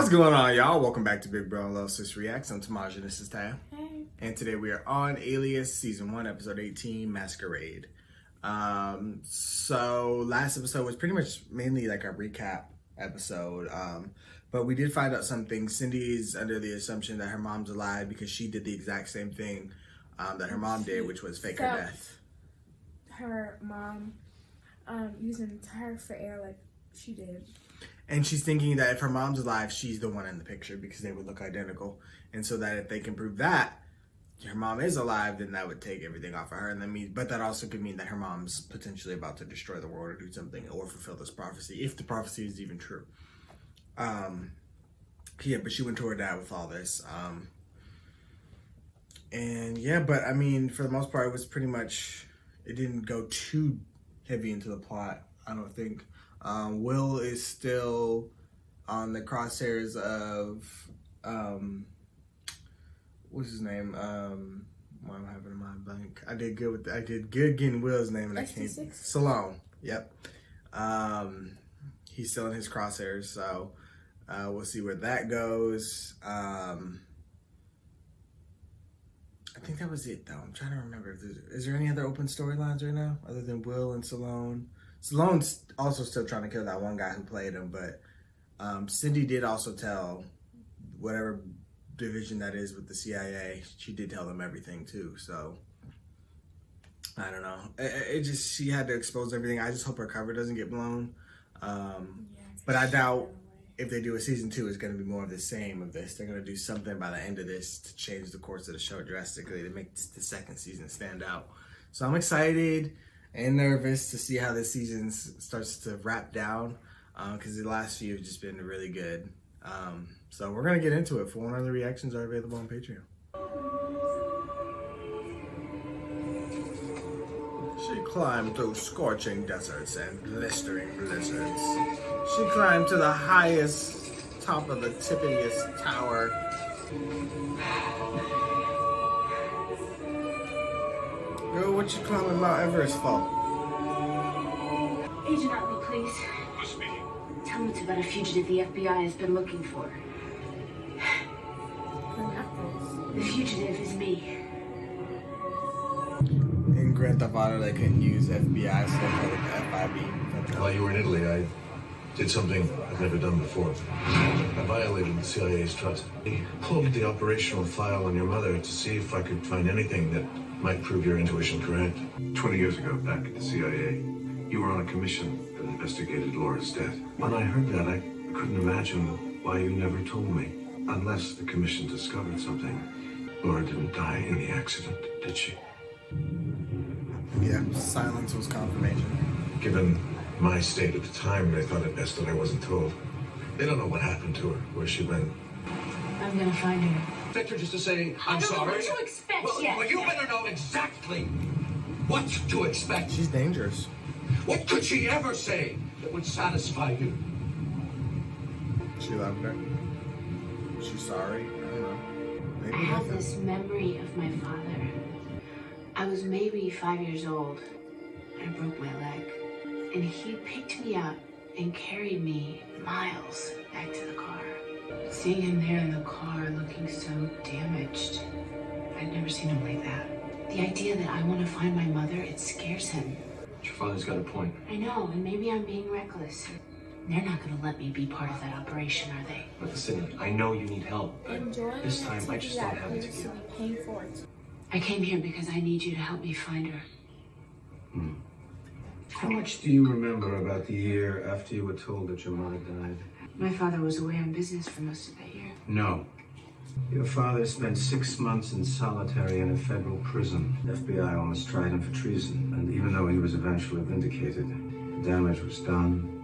What's going on, y'all? Welcome back to Big Bro and Lil Sis Reacts. I'm Tamaj and this is Tab. Hey. And today we are on Alias Season 1, Episode 18, Masquerade. So last episode was pretty much mainly like a recap episode. But we did find out something. Cindy's under the assumption that her mom's alive because she did the exact same thing that her mom did, which was fake her death. Her mom using her for air like she did. And she's thinking that if her mom's alive, she's the one in the picture because they would look identical. And so that if they can prove that her mom is alive, then that would take everything off of her. And but that also could mean that her mom's potentially about to destroy the world or do something or fulfill this prophecy, if the prophecy is even true. Yeah, but she went to her dad with all this. And yeah, but I mean, for the most part, it was pretty much, it didn't go too heavy into the plot, I don't think. Will is still on the crosshairs of, what's his name? Why am I having a mind blank? I did good getting Will's name and I can't. Salone. Yep. He's still in his crosshairs, so we'll see where that goes. I think that was it, though. I'm trying to remember. Is there any other open storylines right now other than Will and Salone? Salone's also still trying to kill that one guy who played him, but Cindy did also tell whatever division that is with the CIA, she did tell them everything too, so I don't know. She had to expose everything. I just hope her cover doesn't get blown. But I doubt if they do a season 2, it's going to be more of the same of this. They're going to do something by the end of this to change the course of the show drastically to make the second season stand out. So I'm excited and nervous to see how this season starts to wrap down because the last few have just been really good. So we're going to get into it. Full and other reactions are available on Patreon. She climbed through scorching deserts and blistering blizzards. She climbed to the highest top of the tippitiest tower. Girl, what you climbing Mount Everest for? Agent Utley, please. Who's speaking? Tell me it's about a fugitive the FBI has been looking for. The fugitive is me. In Grand Theft Auto, they couldn't use FBI, so they called it the FIB. While you were in Italy, I did something I've never done before. I violated the CIA's trust. I pulled the operational file on your mother to see if I could find anything that might prove your intuition correct. 20 years ago, back at the CIA, you were on a commission that investigated Laura's death. When I heard that, I couldn't imagine why you never told me. Unless the commission discovered something. Laura didn't die in the accident, did she? Yeah, silence was confirmation. Given my state at the time, they thought it best that I wasn't told. They don't know what happened to her, where she went. I'm gonna find her. Expect her just to say, I'm sorry? What you expect Well, you better know exactly what to expect. She's dangerous. What could she ever say that would satisfy you? She loved her. She's sorry. I don't know. Maybe I have nothing. this memory of my father. I was maybe 5 years old. I broke my leg. And he picked me up and carried me miles back to the car. Seeing him there in the car looking so damaged, I'd never seen him like that. The idea that I want to find my mother, it scares him. Your father's got a point. I know, and maybe I'm being reckless. They're not going to let me be part of that operation, are they? But listen, I know you need help, but this time I just don't have it to give. Paying for it. I came here because I need you to help me find her. How much do you remember about the year after you were told that your mother died? My father was away on business for most of that year. No. Your father spent 6 months in solitary in a federal prison. The FBI almost tried him for treason, and even though he was eventually vindicated, the damage was done.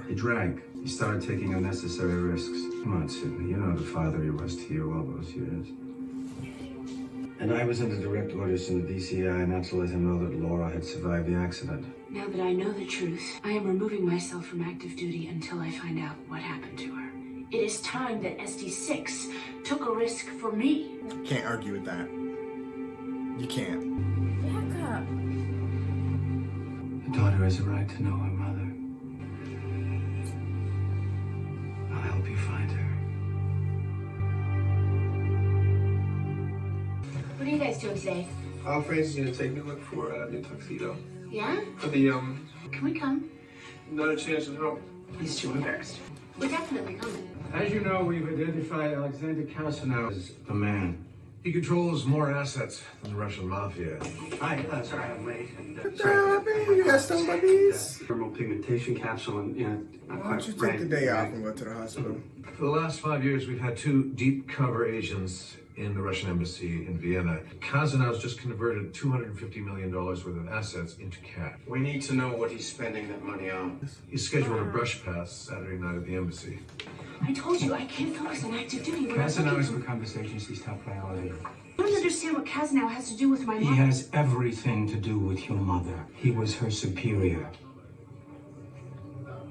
He drank. He started taking unnecessary risks. Come on, Sidney, you know the father he was to you all those years. And I was under direct orders from the DCI not to let him know that Laura had survived the accident. Now that I know the truth, I am removing myself from active duty until I find out what happened to her. It is time that SD6 took a risk for me. Can't argue with that. You can't. Back up. A daughter has a right to know her mother. I'll help you find her. doing today? Francis is gonna take me look for a new tuxedo. Yeah? For the, Can we come? not a chance at home. He's too embarrassed. We're definitely coming. As you know, we've identified Alexander Casanau as the man. He controls more assets than the Russian mafia. Hi, sorry I'm late. And, You guys still my bees? thermal pigmentation capsule and, not Why don't you take the day off and go to the hospital? For the last 5 years, we've had 2 deep cover agents in the Russian embassy in Vienna. Kazanow's just converted $250 million worth of assets into cash. We need to know what he's spending that money on. He's scheduled a brush pass Saturday night at the embassy. I told you I can't focus on active duty. When Casanau I'm has become this agency's top priority. I don't understand what Casanau has to do with my He mom. has everything to do with your mother. He was her superior.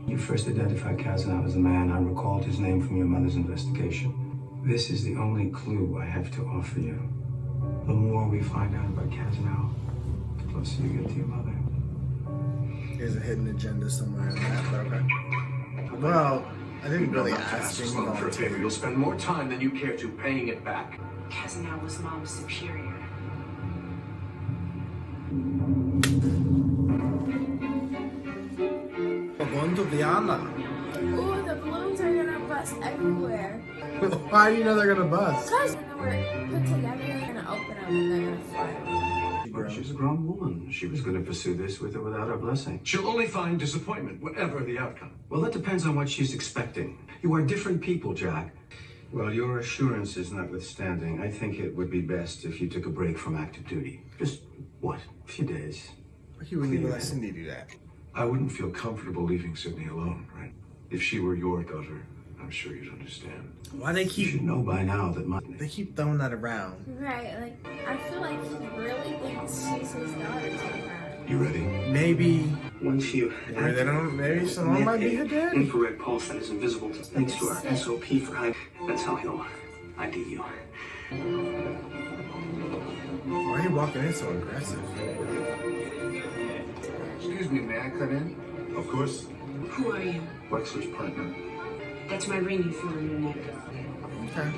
You first identified Casanau as the man. I recalled his name from your mother's investigation. This is the only clue I have to offer you. The more we find out about Casanau, the closer you get to your mother. There's a hidden agenda somewhere in that, but okay. Well, I didn't really ask him. For a favor, you'll spend more time than you care to paying it back. Casanau was mom's superior. Going to Vienna. Ooh, the balloons are gonna bust everywhere. Why do you know they're gonna bust? Because when they were put together, they're gonna open up and they're gonna fly. But she's a grown woman. She was going to pursue this with or without our blessing. She'll only find disappointment, whatever the outcome. Well, that depends on what she's expecting. You are different people, Jack. Well, your assurances notwithstanding, I think it would be best if you took a break from active duty. Just, what, a few days? You wouldn't even let Cindy do that. I wouldn't feel comfortable leaving Sydney alone, right? If she were your daughter, I'm sure you'd understand. Why they You should keep know by now that they keep throwing that around? Right, like, I feel like he really thinks she's his daughter somehow. You ready? Maybe Once you maybe they don't. Maybe someone might be her daddy. infrared pulse that is invisible thanks to our SOP for high. That's how he'll ID you. Why are you walking in so aggressive? Excuse me, may I come in? Of course. Who are you? Wexler's partner. That's my ring you feel on your neck. Okay.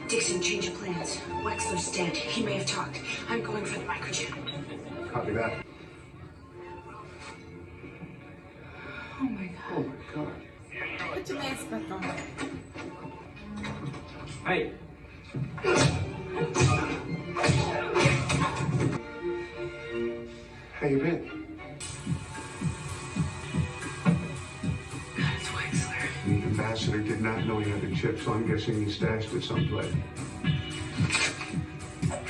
Dixon, change of plans. Wexler's dead. He may have talked. I'm going for the microchip. Copy that. Oh my god. Oh my god. Put your mask back on. Hey. How you been? God, it's Wexler. The ambassador did not know he had the chip, so I'm guessing he stashed it someplace.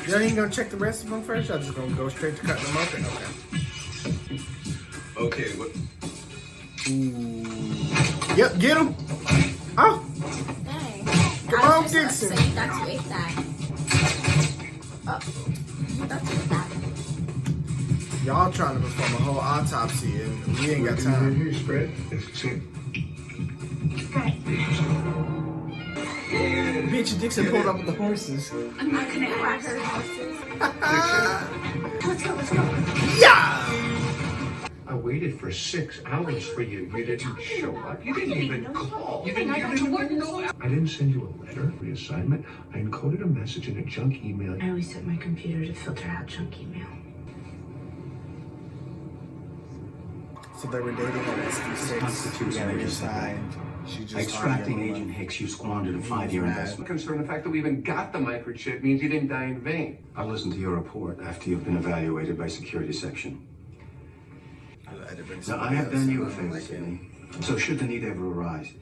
Y'all ain't gonna check the rest of them first? Y'all just gonna go straight to cutting them open? Okay. Okay, what? Ooh. Yep, get him. Oh, Dang. Come I on, was just Dixon. about to say, you thought you ate that. Oh, you thought you ate that. y'all trying to perform a whole autopsy and we ain't got time. Here's Fred. See? Bitch, Dixon pulled up with the horses. I'm not gonna I ask. heard horses. Let's go, let's go. Yeah. I waited for 6 hours for you. You didn't show up. You didn't even call. You didn't even know. I didn't send you a letter, reassignment. I encoded a message in a junk email. I always set my computer to filter out junk email. So they were dating at SQ6. Constitutes Yeah, an they urgent signed. She just Extracting signed Agent Hicks, you squandered a He's 5-year mad. investment. Concerned the fact that we even got the microchip means you didn't die in vain. I'll listen to your report after you've been evaluated by security section. Now, I have done you a favor, Sidney. So should the need ever arise,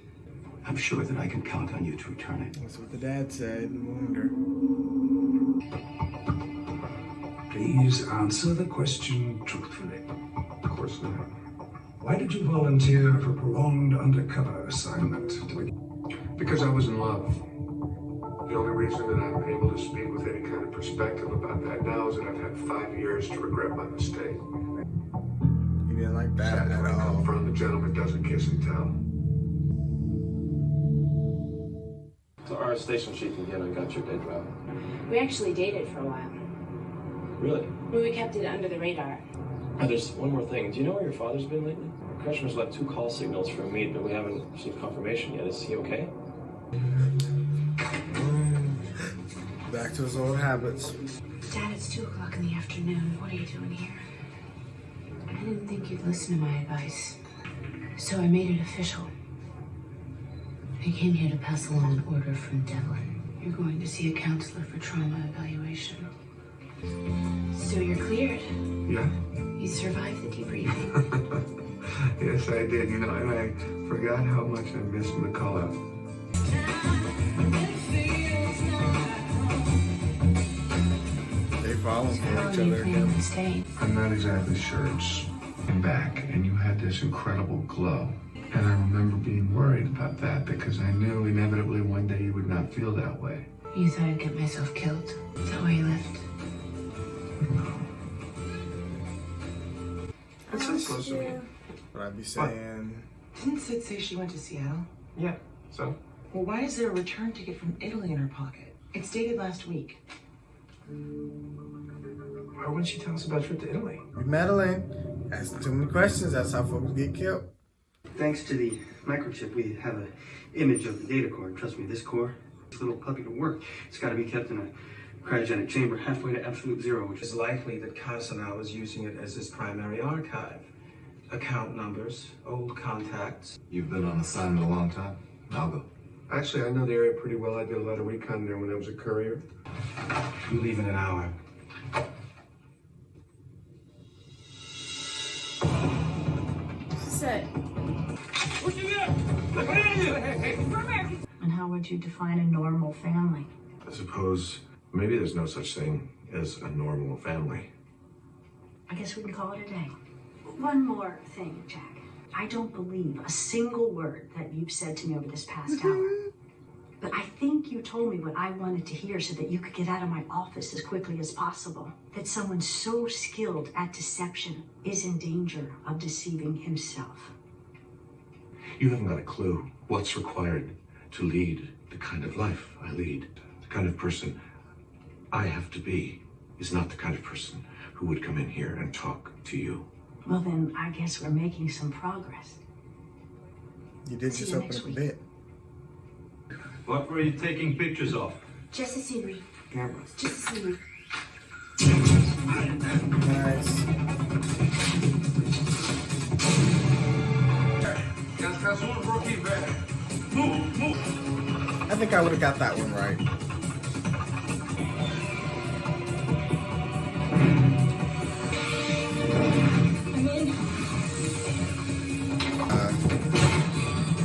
I'm sure that I can count on you to return it. That's what the dad said. Wonder. Please answer the question truthfully. Of course not. Why did you volunteer for prolonged undercover assignment? Because I was in love. The only reason that I'm able to speak with any kind of perspective about that now is that I've had 5 years to regret my mistake. He didn't like that That's at where I come all. from. The gentleman doesn't kiss and tell. So our station chief and Gemma got your dead route. We actually dated for a while. Really? But we kept it under the radar. Oh, there's one more thing. Do you know where your father's been lately? Crutchmer's left 2 call signals for a meet, but we haven't received confirmation yet. Is he okay? Back to his old habits. Dad, it's 2 o'clock in the afternoon. What are you doing here? I didn't think you'd listen to my advice, so I made it official. I came here to pass along an order from Devlin. You're going to see a counselor for trauma evaluation. So you're cleared. Yeah? You survived the debriefing. Yes, I did. You know, and I forgot how much I missed the call out. They falling for How each are you other planning again. on staying? I'm not exactly sure. It's back, and you had this incredible glow. And I remember being worried about that because I knew inevitably one day you would not feel that way. You thought I'd get myself killed. Is that why you left? It's so supposed to be. What I'd be saying. Didn't Sid say she went to Seattle? Yeah, so? Well, why is there a return ticket from Italy in her pocket? It's dated last week. Why wouldn't she tell us about a trip to Italy? You meddling. Asking too many questions. That's how folks get killed. Thanks to the microchip, we have an image of the data core. And trust me, this core, this little puppy to work, it's got to be kept in a cryogenic chamber halfway to absolute zero, which is It's likely that Casanel was using it as his primary archive. Account numbers, old contacts. You've been on assignment a long time. I'll go. Actually, I know the area pretty well. I did a lot of recon there when I was a courier. You leave in an hour. Set. And how would you define a normal family? I suppose maybe there's no such thing as a normal family. I guess we can call it a day. One more thing, Jack. I don't believe a single word that you've said to me over this past hour. But I think you told me what I wanted to hear so that you could get out of my office as quickly as possible. That someone so skilled at deception is in danger of deceiving himself. You haven't got a clue what's required to lead the kind of life I lead. The kind of person I have to be is not the kind of person who would come in here and talk to you. Well, then I guess we're making some progress. You did See just you open next up a week. bit. What were you taking pictures of? Just the scenery. Cameras. Just the scenery. Nice. I think I would have got that one right.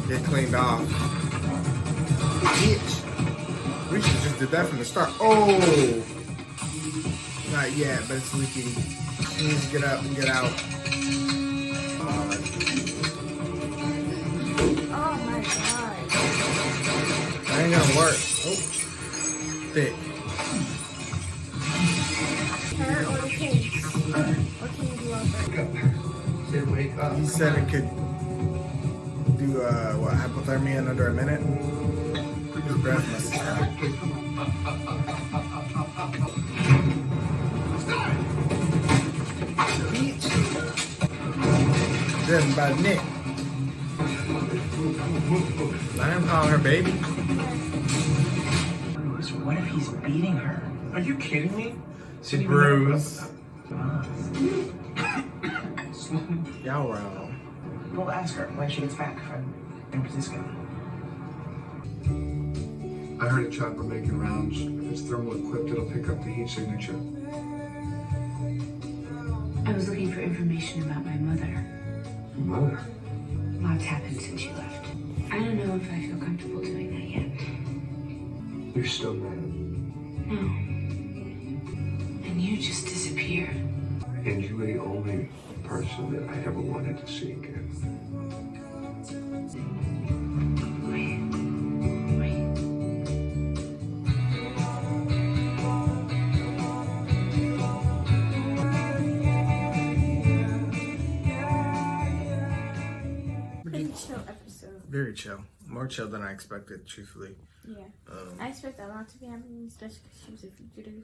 Get cleaned off. Bitch. We should just did that from the start. Oh! Not yet, but it's leaking. She needs to get up and get out. Oh my god. That ain't gonna work. Oh. Thick. Her or the kids? What can you do over? Wake up. He said it could do hypothermia in under a minute. His breath must have stopped. Driven by Nick. Let him call her baby. So what if he's beating her? Are you kidding me? She bruised. Slow. Y'all wrong. We'll ask her when she gets back from San Francisco. I heard a chopper making rounds. If it's thermal equipped, it'll pick up the heat signature. I was looking for information about my mother. Mother? Lots happened since you left. I don't know if I feel comfortable doing that yet. You're still mad. No. And you just disappeared. And you were the only person that I ever wanted to see again. Wait. Pretty chill episode. Very chill. More chill than I expected, truthfully. Yeah. I expect a lot to be happening, especially because she was a fugitive.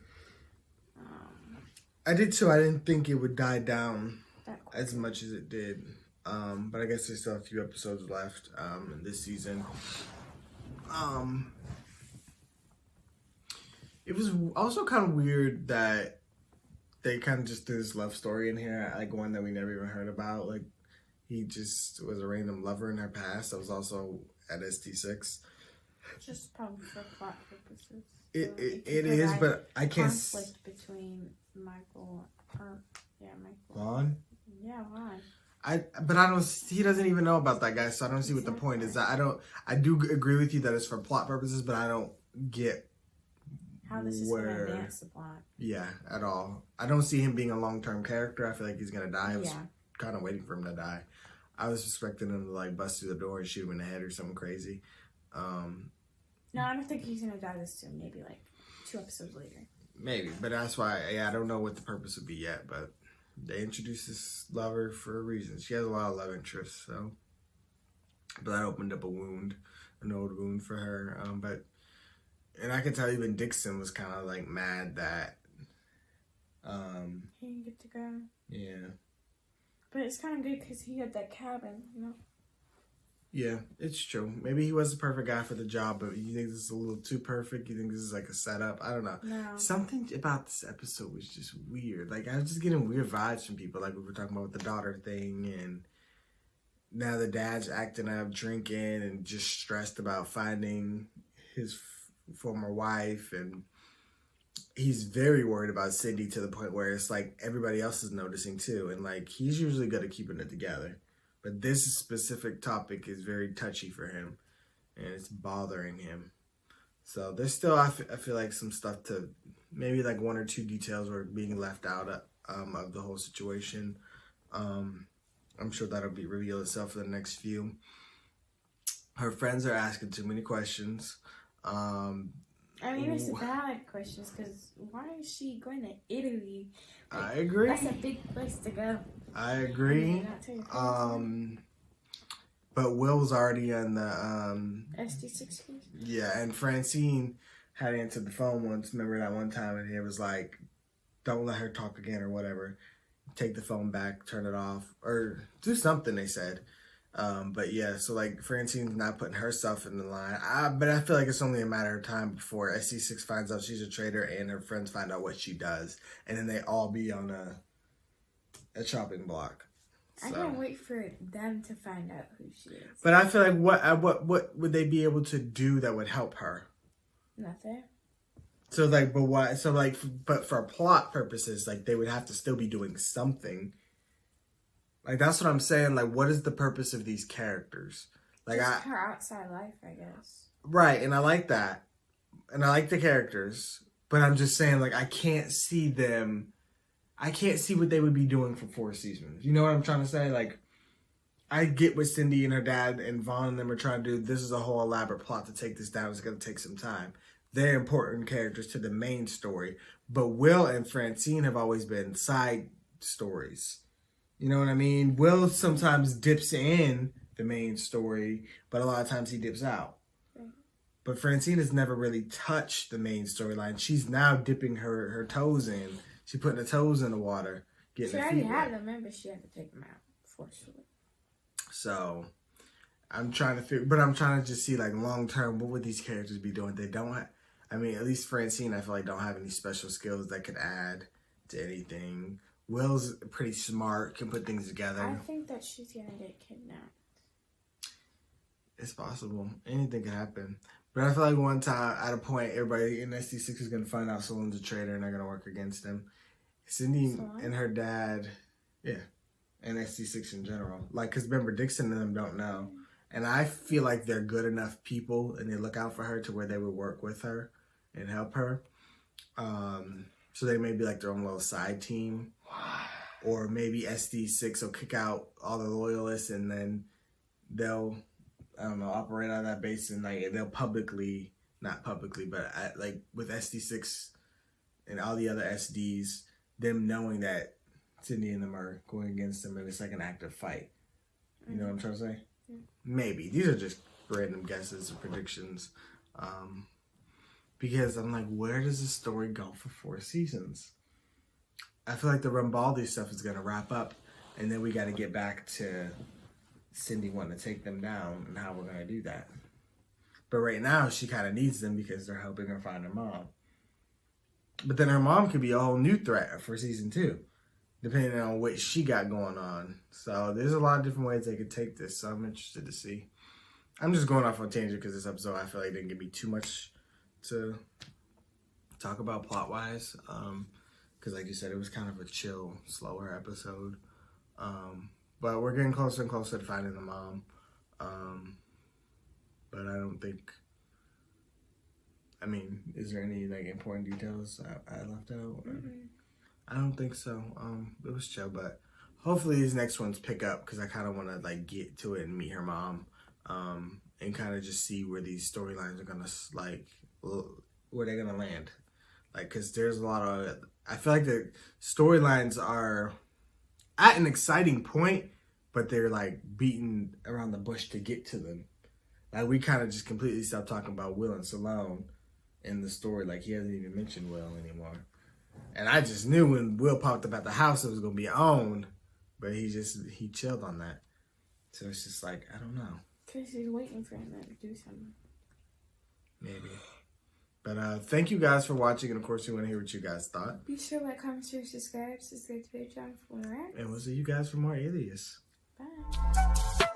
I did too. I didn't think it would die down That quick. as much as it did. But I guess there's still a few episodes left in this season. It was also kind of weird that they kind of just threw this love story in here, like one that we never even heard about. Like, he just was a random lover in her past that was also at ST6. Just probably for plot purposes. It is, but I can't. Conflict between Michael. Michael. Vaughn? Yeah, Vaughn. But I don't. He doesn't even know about that guy, so I don't see what the point is. I do agree with you that it's for plot purposes, but I don't get how this is going to advance the plot. Yeah, at all. I don't see him being a long-term character. I feel like he's gonna die. I was kind of waiting for him to die. I was expecting him to like bust through the door and shoot him in the head or something crazy. No, I don't think he's gonna die this soon. Maybe like 2 episodes later. Maybe, but that's why. Yeah, I don't know what the purpose would be yet, but. They introduced this lover for a reason. She has a lot of love interests, so. But that opened up an old wound for her. And I could tell even Dixon was kind of like mad that. He didn't get to go. Yeah. But it's kind of good because he had that cabin, you know. Yeah, it's true. Maybe he was the perfect guy for the job, but you think this is a little too perfect? You think this is like a setup? I don't know. No. Something about this episode was just weird. Like, I was just getting weird vibes from people. Like, we were talking about with the daughter thing, and now the dad's acting up, drinking, and just stressed about finding his former wife, and he's very worried about Cindy to the point where it's like everybody else is noticing too, and like he's usually good at keeping it together. But this specific topic is very touchy for him, and it's bothering him. So there's still, I feel like some stuff to, maybe like 1 or 2 details were being left out of the whole situation. I'm sure that'll be reveal itself for the next few. Her friends are asking too many questions. I mean, it's valid questions, because why is she going to Italy? Like, I agree. That's a big place to go. I agree. But Will's already on the SD6 case? Yeah, and Francine had answered the phone once. Remember that one time, and it was like, "Don't let her talk again," or whatever. Take the phone back, turn it off, or do something. They said. But yeah, so like Francine's not putting herself in the line. But I feel like it's only a matter of time before SC6 finds out she's a traitor and her friends find out what she does, and then they all be on a chopping block. So. I can't wait for them to find out who she is. But I feel like what would they be able to do that would help her? Nothing. So like, but what? So like, but for plot purposes, like they would have to still be doing something. Like, that's what I'm saying. Like, what is the purpose of these characters? Like, just her outside life, I guess. Right, and I like that. And I like the characters. But I'm just saying, like, I can't see what they would be doing for 4 seasons. You know what I'm trying to say? Like, I get what Cindy and her dad and Vaughn and them are trying to do. This is a whole elaborate plot to take this down. It's going to take some time. They're important characters to the main story. But Will and Francine have always been side stories. You know what I mean? Will sometimes dips in the main story, but a lot of times he dips out. Right. But Francine has never really touched the main storyline. She's now dipping her toes in. She's putting her toes in the water. She already had them in, but she had to take them out forcefully. So, I'm trying to just see, like, long term, what would these characters be doing? They don't have, I mean, at least Francine, I feel like, don't have any special skills that could add to anything. Will's pretty smart, can put things together. I think that she's gonna get kidnapped. It's possible. Anything can happen. But I feel like one time, at a point, everybody in SD6 is going to find out Saloon's a traitor and they're going to work against him. Cindy and her dad, yeah, and SD6 in general. Like, because remember, Dixon and them don't know. And I feel like they're good enough people and they look out for her to where they would work with her and help her. So they may be like their own little side team. Or maybe SD6 will kick out all the loyalists and then they'll, I don't know, operate on that base and like they'll publicly, not publicly, but like with SD6 and all the other SDs, them knowing that Cindy and them are going against them in a second active fight. You know what I'm trying to say? Yeah. Maybe. These are just random guesses or predictions. Because I'm like, where does this story go for 4 seasons? I feel like the Rambaldi stuff is going to wrap up, and then we got to get back to Cindy wanting to take them down and how we're going to do that. But right now, she kind of needs them because they're helping her find her mom. But then her mom could be a whole new threat for season 2, depending on what she got going on. So there's a lot of different ways they could take this. So I'm interested to see. I'm just going off on a tangent because this episode I feel like didn't give me too much to talk about plot-wise. Because like you said, it was kind of a chill, slower episode. But we're getting closer and closer to finding the mom. But I don't think... I mean, is there any like important details I left out? I don't think so. It was chill, but hopefully these next ones pick up because I kind of want to like get to it and meet her mom, and kind of just see where these storylines are gonna like where they're gonna land. Like, cause there's a lot of I feel like the storylines are at an exciting point, but they're like beating around the bush to get to them. Like we kind of just completely stopped talking about Will and Salone in the story. Like he hasn't even mentioned Will anymore. And I just knew when Will popped up at the house it was gonna be on, but he chilled on that. So it's just like, I don't know. Cause he's waiting for him to do something. Maybe. But thank you guys for watching, and of course we want to hear what you guys thought. Be sure to like, comment, share, subscribe to the channel for more. And we'll see you guys for more Alias. Bye.